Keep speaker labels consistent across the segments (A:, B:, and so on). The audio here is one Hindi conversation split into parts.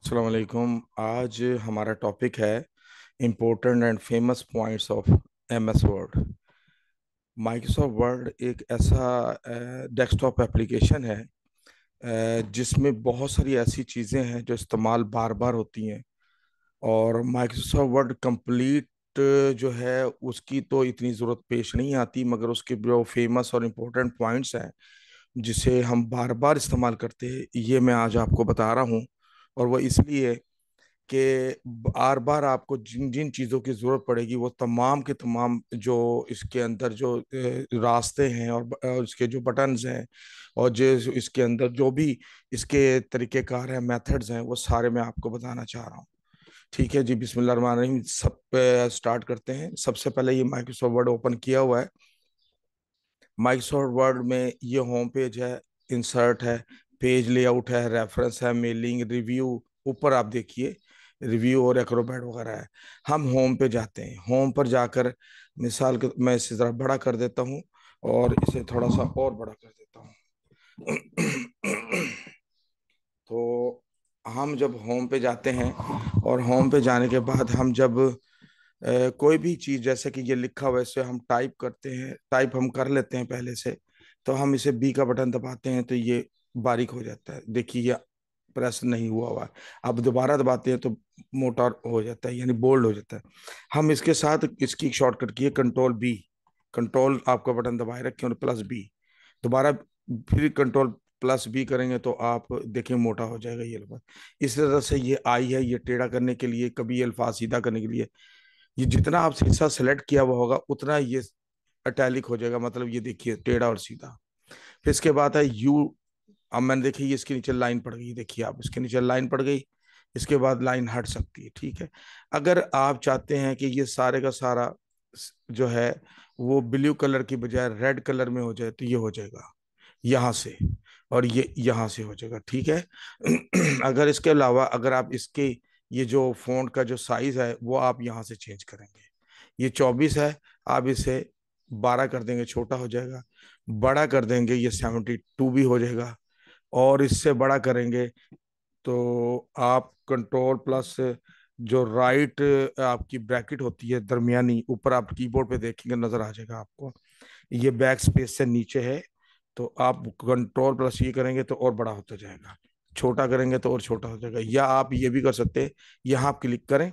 A: अस्सलाम वालेकुम। आज हमारा टॉपिक है important and famous points of MS word. Microsoft word एक ऐसा डेस्कटॉप एप्लीकेशन है जिसमें बहुत सारी ऐसी चीज़ें हैं जो इस्तेमाल बार बार होती हैं। और माइक्रोसॉफ्ट वर्ड कंप्लीट जो है उसकी तो इतनी ज़रूरत पेश नहीं आती, मगर उसके जो फेमस और इम्पोर्टेंट पॉइंट्स हैं जिसे हम बार बार इस्तेमाल करते हैं, ये मैं आज आपको बता रहा हूँ। और वो इसलिए कि बार बार आपको जिन जिन चीज़ों की ज़रूरत पड़ेगी वो तमाम के तमाम जो इसके अंदर जो रास्ते हैं और इसके जो बटन्स हैं और जो इसके अंदर जो भी इसके तरीक़ेकार हैं, मेथड्स हैं, वो सारे मैं आपको बताना चाह रहा हूँ। ठीक है जी, बिस्मिल्लाहिर्रहमानिर्रहीम। सब पे स्टार्ट करते हैं। सबसे पहले ये माइक्रोसॉफ्ट वर्ड ओपन किया हुआ है। माइक्रोसॉफ्ट वर्ड में ये होम पेज है, इंसर्ट है, पेज लेआउट है, रेफरेंस है, मेलिंग, रिव्यू। ऊपर आप देखिए रिव्यू और एक्रोबैट वगैरह है। हम होम पे जाते हैं। होम पर जाकर मिसाल के मैं इसे ज़रा बड़ा कर देता हूँ और इसे थोड़ा सा और बड़ा कर देता हूँ। तो हम जब होम पे जाते हैं और होम पे जाने के बाद हम जब कोई भी चीज़ जैसे कि ये लिखा हुआ है इसे हम टाइप करते हैं, टाइप हम कर लेते हैं पहले से। तो हम इसे बी का बटन दबाते हैं तो ये बारीक हो जाता है। देखिए ये प्रेस नहीं हुआ हुआ है। अब दोबारा दबाते हैं तो मोटा हो जाता है, यानी बोल्ड हो जाता है। हम इसके साथ इसकी शॉर्टकट की है कंट्रोल बी। कंट्रोल आपका बटन दबाए रखें और प्लस बी। दोबारा फिर कंट्रोल प्लस बी करेंगे तो आप देखें मोटा हो जाएगा ये अल्फाज। इस तरह से ये आई है, ये टेढ़ा करने के लिए, कभी ये अल्फाज सीधा करने के लिए। ये जितना आप हिस्सा सेलेक्ट किया हुआ होगा उतना ये अटैलिक हो जाएगा, मतलब ये देखिए टेढ़ा और सीधा। फिर इसके बाद है यू। अब मैंने देखिए ये इसके नीचे लाइन पड़ गई, देखिए आप इसके नीचे लाइन पड़ गई। इसके बाद लाइन हट सकती है। ठीक है। अगर आप चाहते हैं कि ये सारे का सारा जो है वो ब्लू कलर की बजाय रेड कलर में हो जाए तो ये हो जाएगा यहाँ से, और ये यहाँ से हो जाएगा। ठीक है। अगर इसके अलावा अगर आप इसके ये जो फ़ॉन्ट का जो साइज है वो आप यहाँ से चेंज करेंगे। ये 24 है, आप इसे 12 कर देंगे, छोटा हो जाएगा। बड़ा कर देंगे, ये 72 भी हो जाएगा। और इससे बड़ा करेंगे तो आप कंट्रोल प्लस जो राइट आपकी ब्रैकेट होती है दरमियानी, ऊपर आप कीबोर्ड पे देखेंगे नजर आ जाएगा आपको, ये बैक स्पेस से नीचे है। तो आप कंट्रोल प्लस ये करेंगे तो और बड़ा होता जाएगा, छोटा करेंगे तो और छोटा हो जाएगा। या आप ये भी कर सकते हैं, यहाँ आप क्लिक करें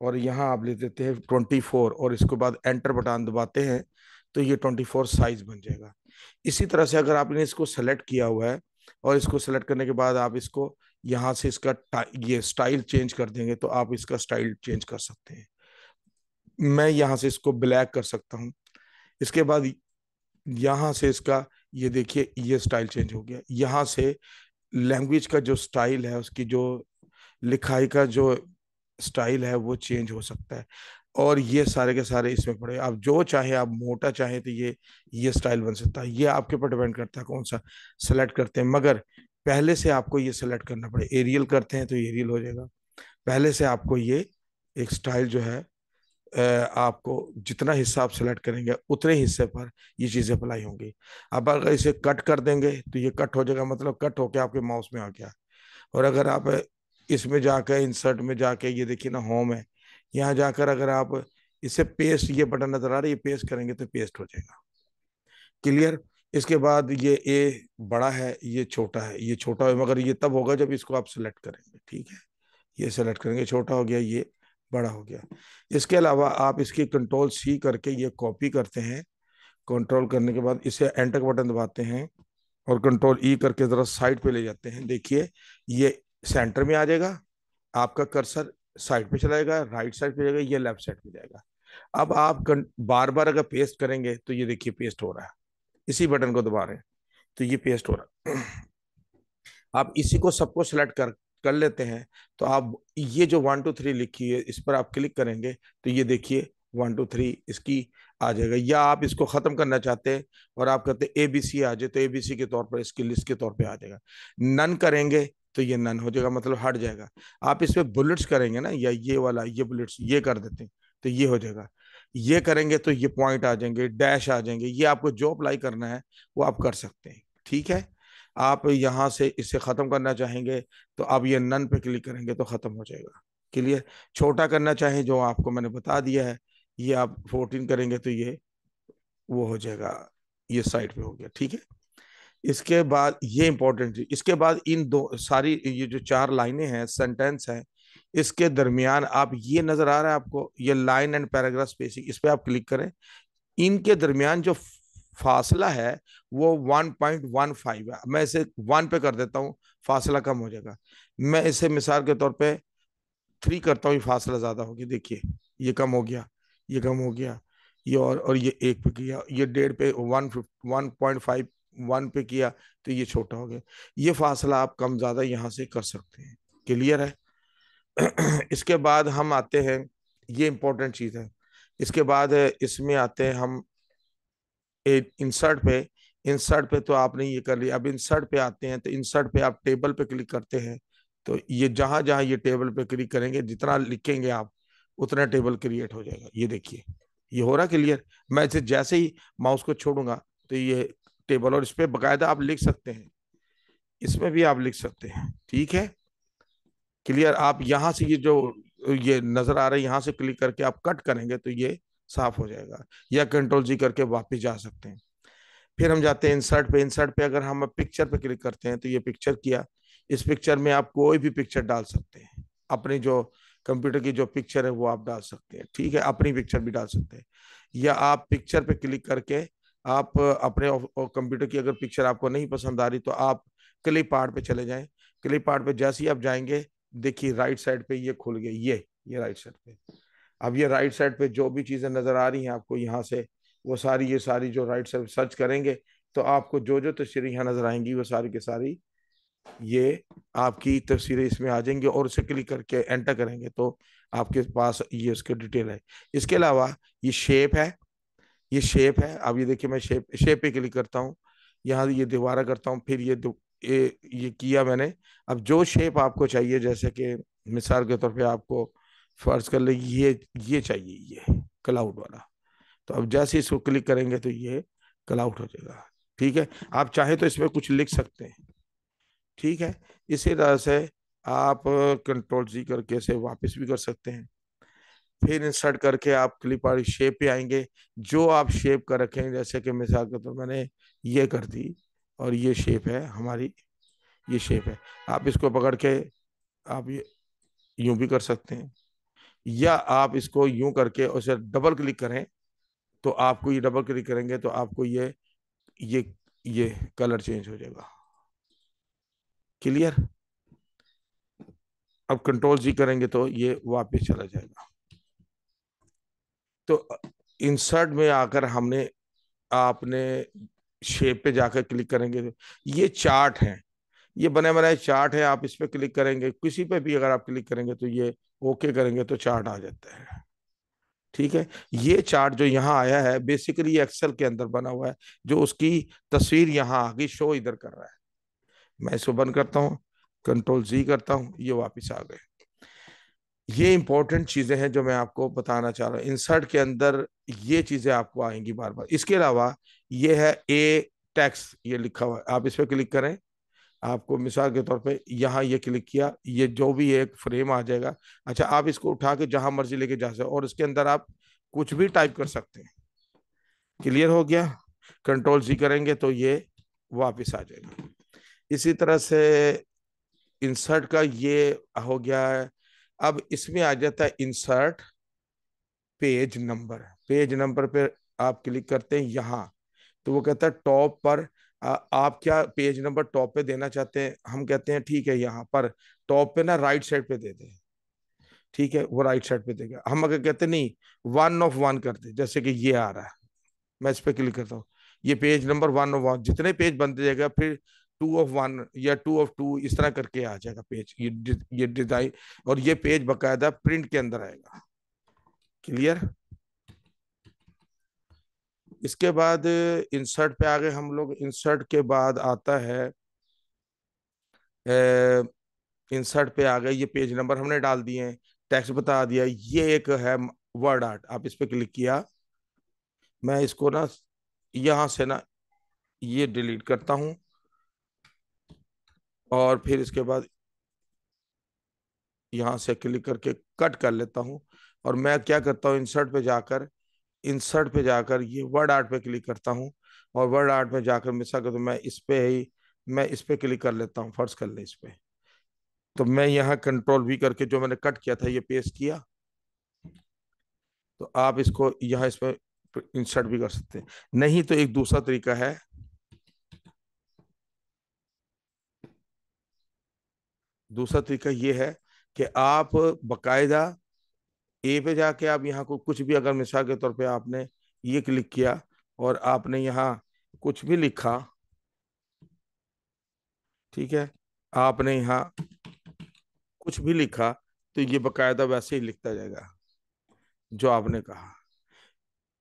A: और यहाँ आप ले देते हैं 24 और इसके बाद एंटर बटन दबाते हैं तो ये 24 साइज बन जाएगा। इसी तरह से अगर आपने इसको सेलेक्ट किया हुआ है और इसको सेलेक्ट करने के बाद आप इसको यहाँ से इसका ये स्टाइल चेंज कर देंगे तो आप इसका स्टाइल चेंज कर सकते हैं। मैं यहाँ से इसको ब्लैक कर सकता हूँ। इसके बाद यहाँ से इसका ये देखिए ये स्टाइल चेंज हो गया। यहाँ से लैंग्वेज का जो स्टाइल है, उसकी जो लिखाई का जो स्टाइल है वो चेंज हो सकता है। और ये सारे के सारे इसमें पड़े, आप जो चाहे, आप मोटा चाहे तो ये स्टाइल बन सकता है। ये आपके ऊपर डिपेंड करता है कौन सा सेलेक्ट करते हैं, मगर पहले से आपको ये सेलेक्ट करना पड़े। एरियल करते हैं तो एरियल हो जाएगा। पहले से आपको ये एक स्टाइल जो है आपको जितना हिस्सा आप सेलेक्ट करेंगे उतने हिस्से पर ये चीज़ें अप्लाई होंगी। अब अगर इसे कट कर देंगे तो ये कट हो जाएगा, मतलब कट होके आपके माउस में आ गया। और अगर आप इसमें जाकर इंसर्ट में जाके ये देखिए ना होम है, यहाँ जाकर अगर आप इसे पेस्ट, ये बटन नजर आ रहा है, ये पेस्ट करेंगे तो पेस्ट हो जाएगा। क्लियर। इसके बाद ये ए बड़ा है, ये छोटा है, ये छोटा है, मगर ये तब होगा जब इसको आप सिलेक्ट करेंगे। ठीक है। ये सेलेक्ट करेंगे, छोटा हो गया, ये बड़ा हो गया। इसके अलावा आप इसकी कंट्रोल सी करके ये कॉपी करते हैं। कंट्रोल करने के बाद इसे एंटर का बटन दबाते हैं और कंट्रोल ई करके जरा साइड पे ले जाते हैं। देखिए ये सेंटर में आ जाएगा, आपका कर्सर साइड पे चलाएगा, राइट साइड पे जाएगा, ये लेफ्ट साइड पे जाएगा। अब आप बार बार अगर पेस्ट करेंगे तो ये देखिए पेस्ट हो रहा है, इसी बटन को दबा रहे हैं तो ये पेस्ट हो रहा है। आप इसी को सबको सिलेक्ट कर कर लेते हैं तो आप ये जो 1 2 3 लिखी है इस पर आप क्लिक करेंगे तो ये देखिए 1 2 3 इसकी आ जाएगा। या आप इसको खत्म करना चाहते हैं और आप कहते हैं एबीसी आ जाए तो एबीसी के तौर पर इसकी लिस्ट के तौर पे आ जाएगा। नन करेंगे तो ये नन हो जाएगा, मतलब हट जाएगा। आप इसमें बुलेट्स करेंगे ना, या ये वाला ये बुलेट्स ये कर देते हैं तो ये हो जाएगा। ये करेंगे तो ये पॉइंट आ जाएंगे, डैश आ जाएंगे। ये आपको जो अप्लाई करना है वो आप कर सकते हैं। ठीक है। आप यहाँ से इसे खत्म करना चाहेंगे तो आप ये नन पे क्लिक करेंगे तो खत्म हो जाएगा। क्लियर। छोटा करना चाहें जो आपको मैंने बता दिया है, ये आप 14 करेंगे तो ये वो हो जाएगा, ये साइड पे हो गया। ठीक है। इसके बाद ये इंपॉर्टेंट चीज, इसके बाद इन दो सारी ये जो चार लाइनें हैं, सेंटेंस है, इसके दरमियान आप ये नजर आ रहा है आपको, ये लाइन एंड पैराग्राफ स्पेसिंग, इस पे आप क्लिक करें। इनके दरमियान जो फासला है वो 1.15 है। मैं इसे 1 पे कर देता हूँ, फासला कम हो जाएगा। मैं इसे मिसाल के तौर पे 3 करता हूँ, ये फासला ज्यादा हो गया, देखिए ये कम हो गया, ये कम हो गया, ये और ये 1 पे किया, ये 1.5 पे 1.5 1 पे किया तो ये छोटा हो गया। ये फासला आप कम ज्यादा यहाँ से कर सकते हैं। क्लियर है। इसके बाद हम आते हैं, ये इंपॉर्टेंट चीज है। इसके बाद इसमें आते हैं हम इंसर्ट पे। इंसर्ट पे तो आपने ये कर लिया, अब इंसर्ट पे आते हैं, तो इंसर्ट पे आप टेबल पे क्लिक करते हैं, तो ये जहां जहां ये टेबल पे क्लिक करेंगे, जितना लिखेंगे आप उतना टेबल क्रिएट हो जाएगा। ये देखिए, ये हो रहा क्लियर। मैं इसे जैसे ही माउस को छोड़ूंगा तो ये टेबल, और इस पे बकायदा आप लिख सकते हैं, इसमें भी आप लिख सकते हैं। ठीक है। क्लियर। आप यहां से ये जो ये नजर आ रहा है, यहाँ से क्लिक करके आप कट करेंगे तो ये साफ हो जाएगा, या कंट्रोल जी करके वापस जा सकते हैं। फिर हम जाते हैं इंसर्ट पे। इंसर्ट पे अगर हम पिक्चर पे क्लिक करते हैं तो ये पिक्चर किया। इस पिक्चर में आप कोई भी पिक्चर डाल सकते हैं, अपनी जो कंप्यूटर की जो पिक्चर है वो आप डाल सकते हैं। ठीक है। अपनी पिक्चर भी डाल सकते हैं, या आप पिक्चर पे क्लिक करके आप अपने कंप्यूटर की अगर पिक्चर आपको नहीं पसंद आ रही तो आप क्लिप आर्ट पे चले जाएं। क्लिप आर्ट पे जैसे ही आप जाएंगे, देखिए राइट साइड पे ये खुल गया, ये राइट साइड पे। अब ये राइट साइड पे जो भी चीजें नजर आ रही हैं आपको यहाँ से, वो सारी ये सारी जो राइट साइड सर्च करेंगे तो आपको जो जो तस्वीरें यहाँ नजर आएंगी वो सारी की सारी ये आपकी तस्वीरें इसमें आ जाएंगी, और उसे क्लिक करके एंटर करेंगे तो आपके पास ये उसके डिटेल है। इसके अलावा ये शेप है, ये शेप है। अब ये देखिए, मैं शेप पे क्लिक करता हूँ, यहाँ ये दोबारा करता हूँ, फिर ये किया मैंने। अब जो शेप आपको चाहिए, जैसे कि मिसाल के तौर पे आपको फर्ज कर ले ये चाहिए, ये क्लाउड वाला, तो अब जैसे इसको क्लिक करेंगे तो ये क्लाउड हो जाएगा। ठीक है। आप चाहे तो इसमें कुछ लिख सकते हैं। ठीक है। इसी तरह से आप कंट्रोल जी करके से वापस भी कर सकते हैं। फिर इंसर्ट करके आप क्लिप वाली शेप पे आएंगे, जो आप शेप कर रखें, जैसे कि मिसाल के तौर मैंने ये कर दी, और ये शेप है हमारी, ये शेप है। आप इसको पकड़ के आप ये यूं भी कर सकते हैं, या आप इसको यूं करके उसे डबल क्लिक करें तो आपको ये डबल क्लिक करेंगे तो आपको ये ये कलर चेंज हो जाएगा। क्लियर। अब कंट्रोल जी करेंगे तो ये वापस चला जाएगा। तो इंसर्ट में आकर हमने आपने शेप पे जाकर क्लिक करेंगे तो ये चार्ट है, ये बने बनाए चार्ट है। आप इस पे क्लिक करेंगे, किसी पे भी अगर आप क्लिक करेंगे तो ये ओके करेंगे तो चार्ट आ जाता है। ठीक है। ये चार्ट जो यहाँ आया है बेसिकली एक्सेल के अंदर बना हुआ है, जो उसकी तस्वीर यहाँ आ गई, शो इधर कर रहा है। मैं इसको बंद करता हूँ, कंट्रोल जी करता हूँ, ये वापस आ गए। ये इंपॉर्टेंट चीजें हैं जो मैं आपको बताना चाह रहा हूँ। इंसर्ट के अंदर ये चीजें आपको आएंगी बार बार। इसके अलावा ये है ए टेक्स्ट, ये लिखा हुआ है, आप इस पर क्लिक करें। आपको मिसाल के तौर पे यहाँ ये क्लिक किया, ये जो भी एक फ्रेम आ जाएगा। अच्छा, आप इसको उठा के जहां मर्जी लेके जा सकते हो, और इसके अंदर आप कुछ भी टाइप कर सकते हैं। क्लियर हो गया। कंट्रोल जी करेंगे तो ये वापस आ जाएगा। इसी तरह से इंसर्ट का ये हो गया है। अब इसमें आ जाता है insert page number. Page number पे आप क्लिक करते हैं यहाँ, तो वो कहता है टॉप पर आप क्या पेज नंबर टॉप पे देना चाहते हैं। हम कहते हैं ठीक है, यहाँ पर टॉप पे ना राइट साइड पे दे दे। ठीक है, वो राइट साइड पे देगा। हम अगर कहते नहीं 1 of 1 कर दे, जैसे कि ये आ रहा है, मैं इस पे क्लिक करता हूँ, ये पेज नंबर 1 of 1, जितने पेज बनते जाएगा फिर 2 of 1 या 2 of 2 इस तरह करके आ जाएगा पेज। ये डिजाइन, और ये पेज बकायदा प्रिंट के अंदर आएगा। क्लियर। इसके बाद इंसर्ट पे आ गए हम लोग। इंसर्ट के बाद आता है इंसर्ट पे आ गए, ये पेज नंबर हमने डाल दिए हैं, टेक्स्ट बता दिया। ये एक है वर्ड आर्ट, आप इस पे क्लिक किया। मैं इसको ना यहाँ से ना ये डिलीट करता हूँ, और फिर इसके बाद यहाँ से क्लिक करके कट कर लेता हूँ। और मैं क्या करता हूँ, इंसर्ट पे जाकर ये वर्ड आर्ट पे क्लिक करता हूँ। और वर्ड आर्ट में जाकर मिसा कर तो मैं इस पे क्लिक कर लेता हूँ, फर्ज कर ले इस पे। तो मैं यहाँ कंट्रोल वी करके जो मैंने कट किया था ये पेस्ट किया। तो आप इसको यहाँ इस पे इंसर्ट भी कर सकते हैं। नहीं तो एक दूसरा तरीका है, दूसरा तरीका ये है कि आप बकायदा ए पे जाके आप यहाँ को कुछ भी, अगर मिसाल के तौर पे आपने ये क्लिक किया और आपने यहाँ कुछ भी लिखा, ठीक है, आपने यहाँ कुछ भी लिखा, तो ये बकायदा वैसे ही लिखता जाएगा जो आपने कहा।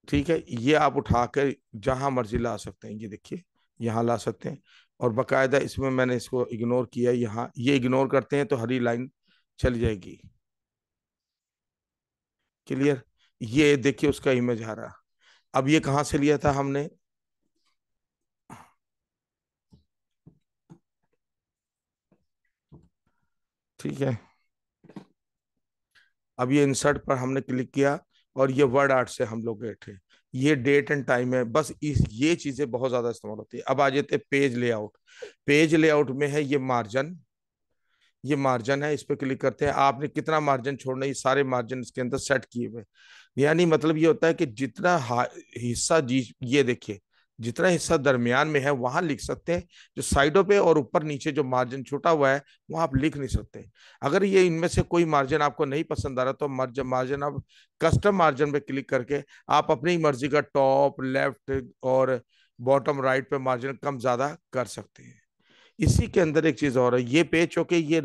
A: ठीक है, ये आप उठाकर जहां मर्जी ला सकते हैं, ये देखिए यहाँ ला सकते हैं। और बकायदा इसमें मैंने इसको इग्नोर किया, यहाँ ये इग्नोर करते हैं तो हरी लाइन चली जाएगी। क्लियर? ये देखिए उसका इमेज आ रहा। अब ये कहाँ से लिया था हमने, ठीक है। अब ये इंसर्ट पर हमने क्लिक किया और ये वर्ड आर्ट से हम लोग गए थे। ये डेट एंड टाइम है, बस इस ये चीजें बहुत ज्यादा इस्तेमाल होती है। अब आ जाते हैं पेज लेआउट। पेज लेआउट में है ये मार्जिन, ये मार्जिन है, इस पे क्लिक करते हैं। आपने कितना मार्जिन छोड़ना है, ये सारे मार्जिन इसके अंदर सेट किए हुए। यानी मतलब ये होता है कि जितना हिस्सा जी, ये देखिए जितना हिस्सा दरमियान में है वहां लिख सकते हैं। जो साइडों पे और ऊपर नीचे जो मार्जिन छूटा हुआ है वहां आप लिख नहीं सकते। अगर ये इनमें से कोई मार्जिन आपको नहीं पसंद आ रहा तो मार्जिन मार्जिन आप कस्टम मार्जिन पे क्लिक करके आप अपनी मर्जी का टॉप लेफ्ट और बॉटम राइट पे मार्जिन कम ज्यादा कर सकते हैं। इसी के अंदर एक चीज और है, ये पेज चूंकि ये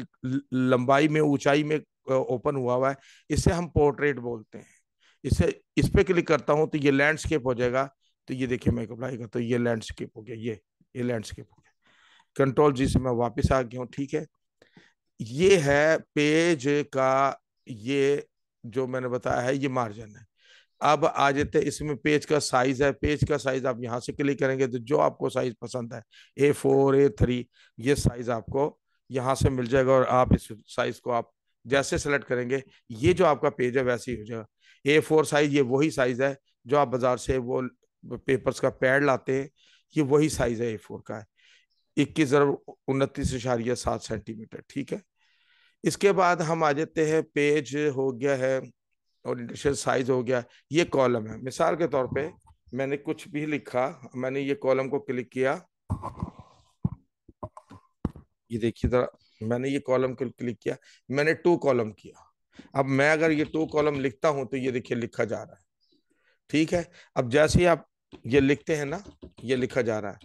A: लंबाई में ऊंचाई में ओपन हुआ हुआ है, इसे हम पोर्ट्रेट बोलते हैं। इसे इस पे क्लिक करता हूं तो ये लैंडस्केप हो जाएगा। तो ये देखिए मैं अप्लाई करता हूँ, ये लैंडस्केप हो गया, ये लैंडस्केप हो गया। कंट्रोल जी से मैं वापस आ गया हूँ, ठीक है। ये है पेज का, ये जो मैंने बताया है ये मार्जिन है। अब आ जाते हैं इसमें पेज का साइज है। पेज का साइज आप यहाँ से क्लिक करेंगे तो जो आपको साइज पसंद है, A4 A3, ये साइज आपको यहाँ से मिल जाएगा। और आप इस साइज को आप जैसे सेलेक्ट करेंगे ये जो आपका पेज है वैसे ही हो जाएगा। A4 साइज ये वही साइज है जो आप बाजार से वो पेपर्स का पैड लाते हैं, ये वही साइज है A4 का है, 21 × 29.7 सेंटीमीटर, ठीक है। इसके बाद हम आ जाते हैं, पेज हो गया है और इंडेक्सेस साइज हो गया। ये कॉलम है, मिसाल के तौर पे मैंने कुछ भी लिखा, मैंने ये कॉलम को क्लिक किया, ये देखिए जरा, मैंने ये कॉलम को क्लिक किया, मैंने टू कॉलम किया। अब मैं अगर ये टू कॉलम लिखता हूं तो ये देखिए लिखा जा रहा है, ठीक है। अब जैसे ही आप ये लिखते हैं ना, ये लिखा जा रहा है,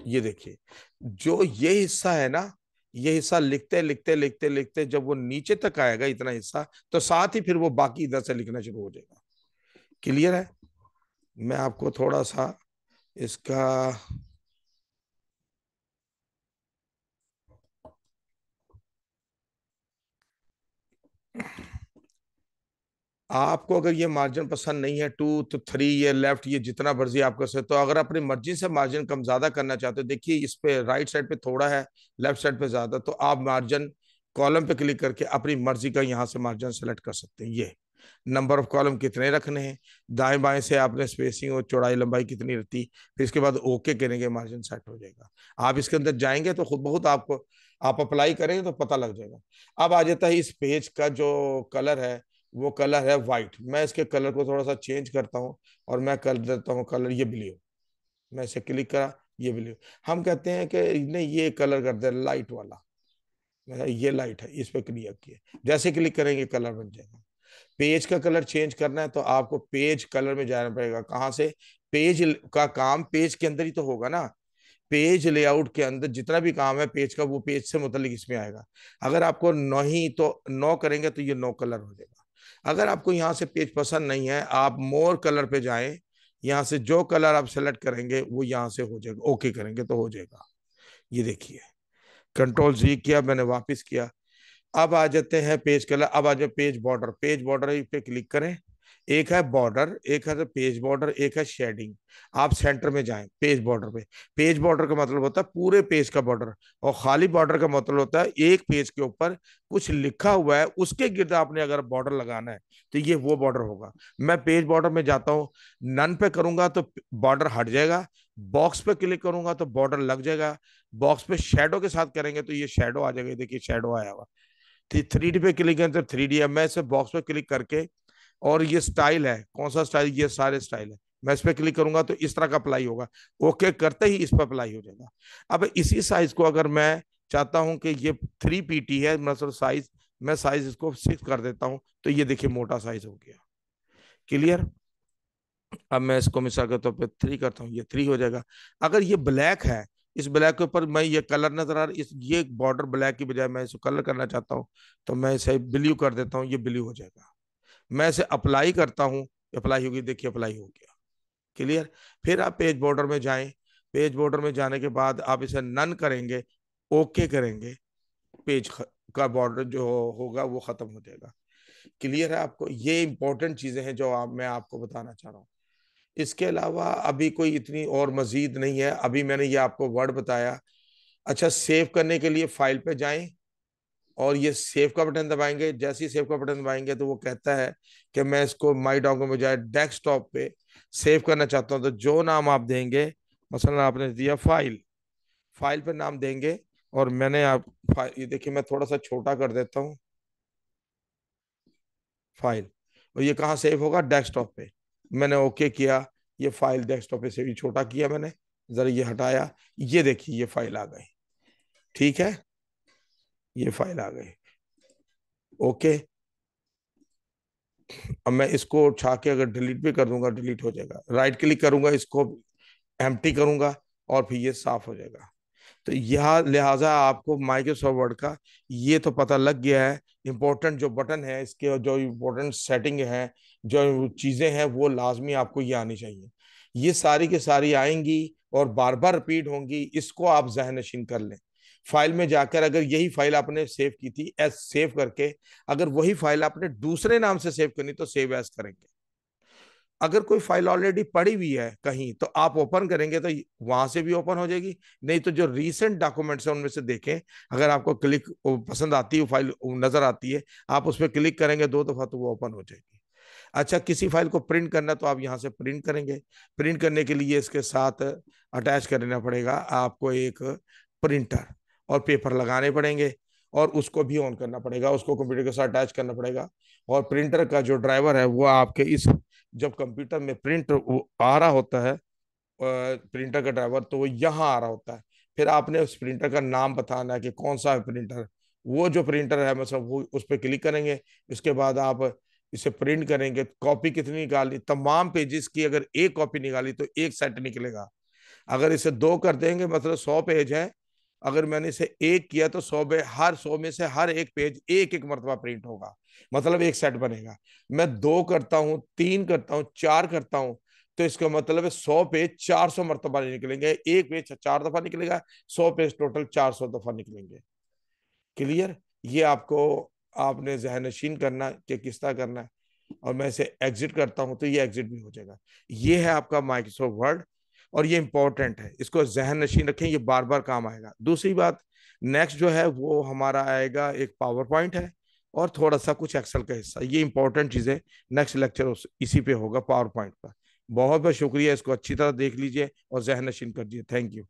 A: ये देखिए जो ये हिस्सा है ना, ये हिस्सा लिखते लिखते लिखते लिखते जब वो नीचे तक आएगा इतना हिस्सा, तो साथ ही फिर वो बाकी इधर से लिखना शुरू हो जाएगा। क्लियर है? मैं आपको थोड़ा सा इसका, आपको अगर ये मार्जिन पसंद नहीं है, 2 तो 3, ये लेफ्ट, ये जितना मर्जी आप कर सकते हो। अगर अपनी मर्जी से मार्जिन कम ज्यादा करना चाहते हो, देखिए इस पे राइट साइड पे थोड़ा है, लेफ्ट साइड पे ज्यादा, तो आप मार्जिन कॉलम पे क्लिक करके अपनी मर्जी का यहाँ से मार्जिन सेलेक्ट कर सकते हैं। ये नंबर ऑफ कॉलम कितने रखने हैं, दाएं बाएं से आपने स्पेसिंग और चौड़ाई लंबाई कितनी रहती, फिर इसके बाद ओके करेंगे, मार्जिन सेट हो जाएगा। आप इसके अंदर जाएंगे तो खुद बहुत आपको, आप अप्लाई करेंगे तो पता लग जाएगा। अब आ जाता है इस पेज का जो कलर है, वो कलर है वाइट। मैं इसके कलर को थोड़ा सा चेंज करता हूँ और मैं कर देता हूँ कलर ये ब्लू। मैं इसे क्लिक करा, ये ब्लू। हम कहते हैं कि नहीं ये कलर कर दे लाइट वाला, ये लाइट है, इस पे क्लिक किया, जैसे क्लिक करेंगे कलर बन जाएगा। पेज का कलर चेंज करना है तो आपको पेज कलर में जाना पड़ेगा। कहाँ से? पेज का काम पेज के अंदर ही तो होगा ना। पेज लेआउट के अंदर जितना भी काम है पेज का, वो पेज से मुतलिक इसमें आएगा। अगर आपको नो ही तो नो करेंगे तो ये नो कलर हो जाएगा। अगर आपको यहाँ से पेज पसंद नहीं है, आप मोर कलर पे जाएं, यहाँ से जो कलर आप सेलेक्ट करेंगे वो यहाँ से हो जाएगा, ओके करेंगे तो हो जाएगा। ये देखिए कंट्रोल जी किया मैंने, वापस किया। अब आ जाते हैं पेज कलर। अब आ जाए पेज बॉर्डर, पेज बॉर्डर पे क्लिक करें। एक है बॉर्डर, एक है पेज बॉर्डर, एक है शेडिंग। आप सेंटर में जाएं पेज बॉर्डर पे। पेज बॉर्डर का मतलब होता है पूरे पेज का बॉर्डर, और खाली बॉर्डर का मतलब होता है एक पेज के ऊपर कुछ लिखा हुआ है उसके गिर्द आपने अगर बॉर्डर लगाना है तो ये वो बॉर्डर होगा। मैं पेज बॉर्डर में जाता हूँ, नन पे करूंगा तो बॉर्डर हट जाएगा, बॉक्स पे क्लिक करूंगा तो बॉर्डर लग जाएगा, बॉक्स पे शेडो के साथ करेंगे तो ये शेडो आ जाएगा, देखिए शेडो आया हुआ। थ्री डी पे क्लिक करें तो थ्री डी है। मैं इसे बॉक्स पे क्लिक करके, और ये स्टाइल है, कौन सा स्टाइल, ये सारे स्टाइल है, मैं इस पे क्लिक करूंगा तो इस तरह का अप्लाई होगा। ओके करते ही इस पर अप्लाई हो जाएगा। अब इसी साइज को अगर मैं चाहता हूं कि ये 3 PT है मतलब साइज, मैं साइज इसको 6 कर देता हूं तो ये देखिए मोटा साइज हो गया। क्लियर। अब मैं इसको मिसाल के तौर पे 3 करता हूँ, ये 3 हो जाएगा। अगर ये ब्लैक है, इस ब्लैक के ऊपर मैं ये कलर नजर आ रहा है, इस ये बॉर्डर ब्लैक की बजाय मैं इसको कलर करना चाहता हूँ तो मैं इसे ब्लू कर देता हूँ, ये ब्लू हो जाएगा। मैं इसे अप्लाई करता हूँ, अप्लाई होगी, देखिए अप्लाई हो गया। क्लियर। फिर आप पेज बॉर्डर में जाएं, पेज बॉर्डर में जाने के बाद आप इसे नन करेंगे, ओके करेंगे, पेज का बॉर्डर जो होगा वो खत्म हो जाएगा। क्लियर है आपको। ये इंपॉर्टेंट चीजें हैं जो मैं आपको बताना चाह रहा हूँ। इसके अलावा अभी कोई इतनी और मजीद नहीं है, अभी मैंने ये आपको वर्ड बताया। अच्छा, सेव करने के लिए फाइल पे जाएं और ये सेव का बटन दबाएंगे। जैसे ही सेव का बटन दबाएंगे तो वो कहता है कि मैं इसको माई डॉक्यूमेंट में जाए डेस्कटॉप पे सेव करना चाहता हूँ, तो जो नाम आप देंगे, मसलन आपने दिया फाइल, फाइल पे नाम देंगे। और मैंने आप ये देखिए मैं थोड़ा सा छोटा कर देता हूँ, फाइल, और ये कहाँ सेव होगा, डेस्कटॉप पे। मैंने ओके किया, ये फाइल डेस्कटॉप पे से भी छोटा किया मैंने, जरा ये हटाया, ये देखिए ये फाइल आ गई। ठीक है, ये फाइल आ गई। ओके। अब मैं इसको उठा के अगर डिलीट भी कर दूंगा, डिलीट हो जाएगा। राइट क्लिक करूंगा, इसको एम्प्टी करूंगा और फिर ये साफ हो जाएगा। तो यह लिहाजा आपको माइक्रोसॉफ्ट वर्ड का ये तो पता लग गया है, इंपॉर्टेंट जो बटन है इसके और जो इंपॉर्टेंट सेटिंग है, जो चीजें हैं वो लाजमी आपको ये आनी चाहिए। ये सारी की सारी आएंगी और बार बार रिपीट होंगी, इसको आप जहन नशीन कर लें। फाइल में जाकर अगर यही फाइल आपने सेव की थी एज सेव करके, अगर वही फाइल आपने दूसरे नाम से सेव करनी तो सेव एज करेंगे। अगर कोई फाइल ऑलरेडी पड़ी हुई है कहीं तो आप ओपन करेंगे तो वहां से भी ओपन हो जाएगी, नहीं तो जो रीसेंट डॉक्यूमेंट्स हैं उनमें से देखें, अगर आपको क्लिक पसंद आती है फाइल नजर आती है, आप उस पर क्लिक करेंगे 2 दफा तो वो ओपन हो जाएगी। अच्छा, किसी फाइल को प्रिंट करना तो आप यहाँ से प्रिंट करेंगे। प्रिंट करने के लिए इसके साथ अटैच करना पड़ेगा आपको एक प्रिंटर, और पेपर लगाने पड़ेंगे, और उसको भी ऑन करना पड़ेगा, उसको कंप्यूटर के साथ अटैच करना पड़ेगा। और प्रिंटर का जो ड्राइवर है वो आपके इस, जब कंप्यूटर में प्रिंट आ रहा होता है प्रिंटर का ड्राइवर, तो वो यहाँ आ रहा होता है। फिर आपने उस प्रिंटर का नाम बताना है कि कौन सा है प्रिंटर, वो जो प्रिंटर है मतलब वो उस पर क्लिक करेंगे। उसके बाद आप इसे प्रिंट करेंगे, कॉपी कितनी निकाली, तमाम पेजेस की अगर एक कॉपी निकाली तो एक सेट निकलेगा। अगर इसे 2 कर देंगे मतलब 100 पेज है, अगर मैंने इसे एक किया तो 100 में से हर एक पेज एक एक मरतबा प्रिंट होगा, मतलब एक सेट बनेगा। मैं 2 करता हूँ, 3 करता हूँ, 4 करता हूँ, तो इसका मतलब है 100 पेज 400 मरतबा निकलेंगे, एक पेज 4 दफा निकलेगा, 100 पेज टोटल 400 दफा निकलेंगे। क्लियर। ये आपको आपने जहन नशीन करना कि किस तरह करना है। और मैं इसे एग्जिट करता हूं तो ये एग्जिट भी हो जाएगा। ये है आपका माइक्रोसॉफ्ट वर्ड, और ये इंपॉर्टेंट है, इसको जहन नशीन रखें, ये बार बार काम आएगा। दूसरी बात, नेक्स्ट जो है वो हमारा आएगा एक पावर पॉइंट है, और थोड़ा सा कुछ एक्सेल का हिस्सा, ये इंपॉर्टेंट चीजें नेक्स्ट लेक्चर इसी पे होगा, पावर पॉइंट पर। बहुत बहुत शुक्रिया, इसको अच्छी तरह देख लीजिए और जहन नशीन कर दीजिए। Thank you.